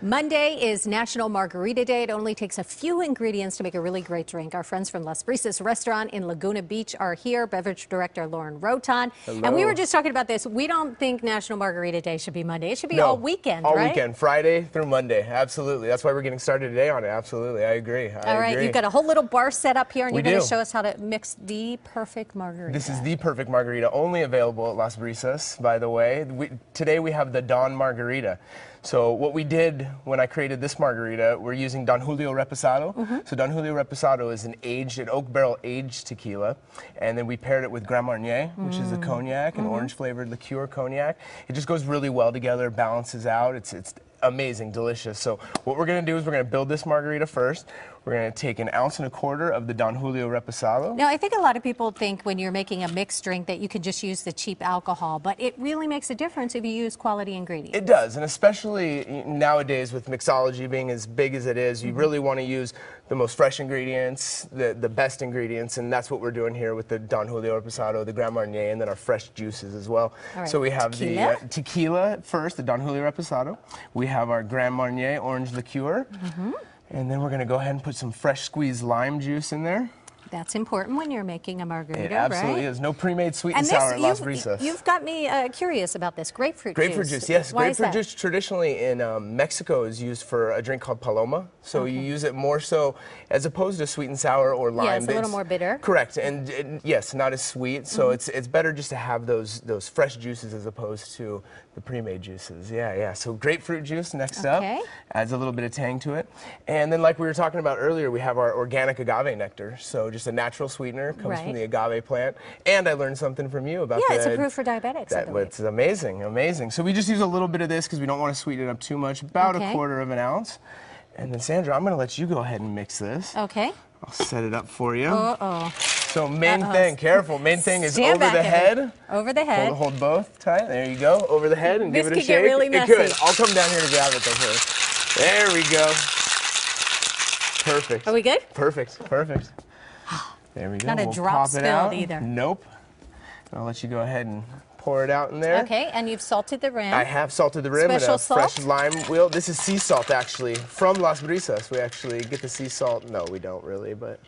Monday is National Margarita Day. It only takes a few ingredients to make a really great drink. Our friends from Brisas Restaurant in Laguna Beach are here. Beverage Director Loren Rhoton. Hello. And we were just talking about this. We don't think National Margarita Day should be Monday. It should be all weekend, all right? All weekend, Friday through Monday. Absolutely. That's why we're getting started today on it. Absolutely. I agree. All right. You've got a whole little bar set up here, and you're going to show us how to mix the perfect margarita. This is the perfect margarita, only available at Las Brisas, by the way. Today we have the Don Margarita. So what we did when I created this margarita, we're using Don Julio Reposado. So Don Julio Reposado is an oak barrel aged tequila, and then we paired it with Grand Marnier, which is a cognac, an orange flavored liqueur cognac. It just goes really well together, balances out. It's amazing, delicious. So what we're going to do is we're going to build this margarita first. We're going to take 1.25 ounces of the Don Julio Reposado. Now, I think a lot of people think when you're making a mixed drink that you can just use the cheap alcohol, but it really makes a difference if you use quality ingredients. It does, and especially nowadays with mixology being as big as it is, you really want to use the most fresh ingredients, the best ingredients, and that's what we're doing here with the Don Julio Reposado, the Grand Marnier, and then our fresh juices as well. All right. So we have tequila. the tequila first, the Don Julio Reposado. We have our Grand Marnier orange liqueur. And then we're going to go ahead and put some fresh squeezed lime juice in there. That's important when you're making a margarita, it absolutely right? is. No pre-made sweet and sour at Las Brisas. You've got me curious about this grapefruit juice. Grapefruit juice, yes. Why Grapefruit juice traditionally in Mexico is used for a drink called paloma. So you use it more so as opposed to sweet and sour or lime. Yeah, it's a little more bitter. Correct, and yes, not as sweet. So it's better just to have those fresh juices as opposed to the pre-made juices. Yeah. So grapefruit juice next up adds a little bit of tang to it, and then like we were talking about earlier, we have our organic agave nectar. So just a natural sweetener. Comes from the agave plant, and I learned something from you about it's approved for diabetics. It's amazing. So we just use a little bit of this because we don't want to sweeten it up too much, about 1/4 ounce. And then Sandra, I'm going to let you go ahead and mix this. Okay. I'll set it up for you. Uh-oh. So main thing is Stand over the head. Over the head. Hold both tight. There you go. Over the head and give it a shake. This could get really messy. It could. I'll come down here to grab it though first. There we go. Perfect. Are we good? Perfect. There we go. Not a drop spilled either. Nope. I'll let you go ahead and pour it out in there. Okay, and you've salted the rim. I have salted the rim Special with a fresh lime wheel. This is sea salt, actually, from Las Brisas. We actually get the sea salt. No, we don't really, but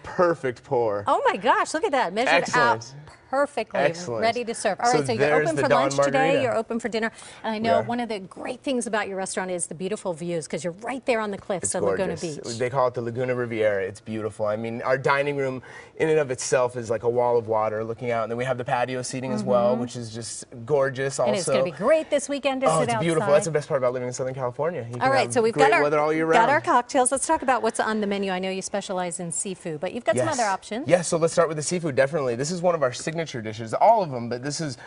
perfect pour. Oh my gosh, look at that. Measured out perfectly. Excellent. Ready to serve. All right, so you're open for lunch today, you're open for dinner. And I know one of the great things about your restaurant is the beautiful views, because you're right there on the cliffs of Laguna Beach. They call it the Laguna Riviera. It's beautiful. I mean, our dining room in and of itself is like a wall of water looking out. And then we have the patio seating as well, which is just gorgeous also. And it's going to be great this weekend to sit outside. It's beautiful. That's the best part about living in Southern California. You all right, so we've got our cocktails. Let's talk about what's on the menu. I know you specialize in seafood, but you've got some other options. Yes, so let's start with the seafood, definitely. This is one of our signature dishes. All of them, but this is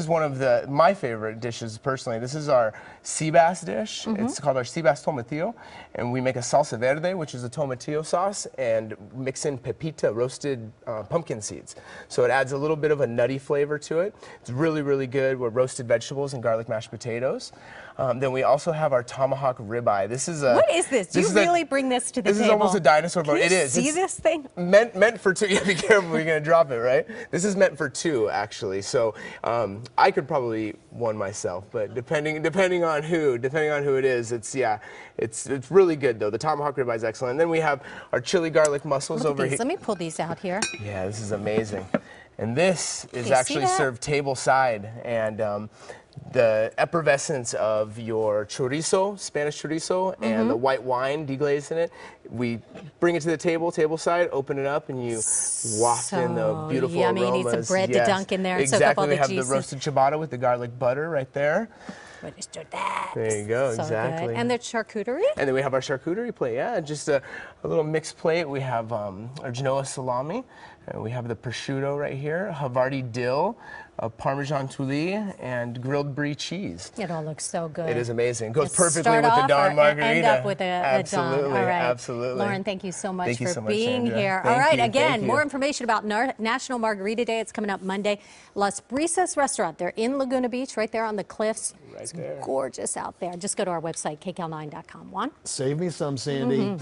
one of my favorite dishes personally. This is our sea bass dish. It's called our sea bass tomatillo, and we make a salsa verde, which is a tomatillo sauce, and mix in pepita, roasted pumpkin seeds. So it adds a little bit of a nutty flavor to it. It's really good with roasted vegetables and garlic mashed potatoes. Then we also have our Tomahawk Rib Eye. This is what is this? Do you really bring this to the table? This is almost a dinosaur bone. It is. See this thing? Meant for two. Yeah, be careful. You're gonna drop it, right? This is meant for two, actually. So I could probably eat one myself, but depending on who it is, it's really good though. The Tomahawk Rib Eye is excellent. And then we have our chili garlic mussels over here. Let me pull these out here. Yeah, this is amazing. And this is actually served table side, and the effervescence of your chorizo, Spanish chorizo, and the white wine deglazed in it. We bring it to the table side, open it up, and you waft in the beautiful yummy. aromas. You need some bread to dunk in there and soak up all the we have juices. the roasted ciabatta with the garlic butter right there. There you go, exactly. Good. And the charcuterie? And then we have our charcuterie plate, just a little mixed plate. We have our Genoa salami, and we have the prosciutto right here, Havarti dill, Parmesan touilles, and grilled brie cheese. It all looks so good. It is amazing. It goes perfectly with the Don Margarita. End up with a Don. All right. Absolutely. Lauren, thank you so much for being being here. All right, again, more information about National Margarita Day. It's coming up Monday. Las Brisas Restaurant. They're in Laguna Beach, right there on the cliffs. It's gorgeous out there. Just go to our website, kcal9.com. Juan? Save me some, Sandy.